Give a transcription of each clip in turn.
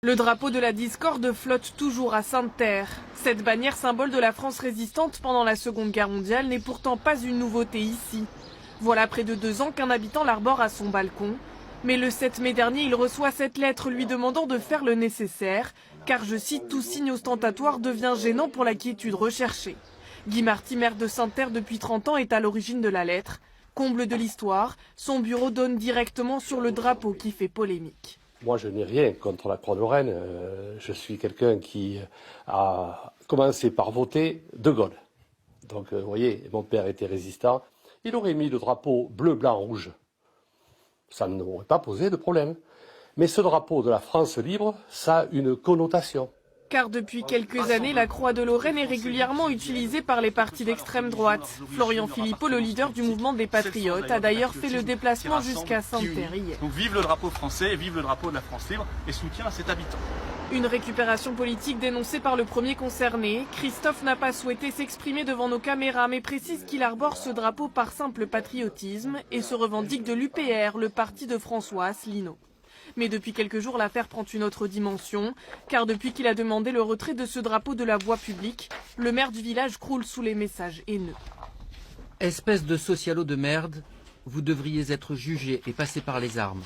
Le drapeau de la discorde flotte toujours à Sainte-Terre. Cette bannière symbole de la France résistante pendant la Seconde Guerre mondiale n'est pourtant pas une nouveauté ici. Voilà près de 2 ans qu'un habitant l'arbore à son balcon. Mais le 7 mai dernier, il reçoit cette lettre lui demandant de faire le nécessaire, car, je cite, tout signe ostentatoire devient gênant pour la quiétude recherchée. Guy Marty, maire de Sainte-Terre depuis 30 ans, est à l'origine de la lettre. Comble de l'histoire, son bureau donne directement sur le drapeau qui fait polémique. Moi, je n'ai rien contre la Croix-Lorraine. Je suis quelqu'un qui a commencé par voter De Gaulle. Donc, vous voyez, mon père était résistant. Il aurait mis le drapeau bleu, blanc, rouge. Ça n'aurait pas posé de problème. Mais ce drapeau de la France libre, ça a une connotation. Car depuis quelques années, la Croix de Lorraine est régulièrement utilisée par les partis d'extrême droite. Florian Philippot, le leader du mouvement des Patriotes, a d'ailleurs fait le déplacement jusqu'à Sainte-Terre hier. Donc vive le drapeau français, vive le drapeau de la France libre et soutien à cet habitant. Une récupération politique dénoncée par le premier concerné. Christophe n'a pas souhaité s'exprimer devant nos caméras, mais précise qu'il arbore ce drapeau par simple patriotisme et se revendique de l'UPR, le parti de François Asselineau. Mais depuis quelques jours, l'affaire prend une autre dimension, car depuis qu'il a demandé le retrait de ce drapeau de la voie publique, le maire du village croule sous les messages haineux. Espèce de socialo de merde, vous devriez être jugé et passer par les armes.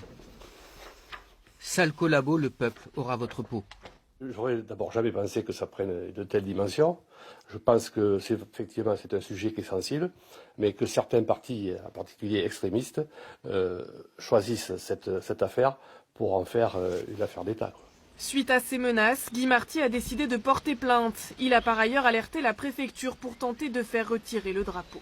Sale collabo, le peuple aura votre peau. J'aurais d'abord jamais pensé que ça prenne de telles dimensions. Je pense que effectivement c'est un sujet qui est sensible, mais que certains partis, en particulier extrémistes, choisissent cette affaire pour en faire une affaire d'État. Suite à ces menaces, Guy Marty a décidé de porter plainte. Il a par ailleurs alerté la préfecture pour tenter de faire retirer le drapeau.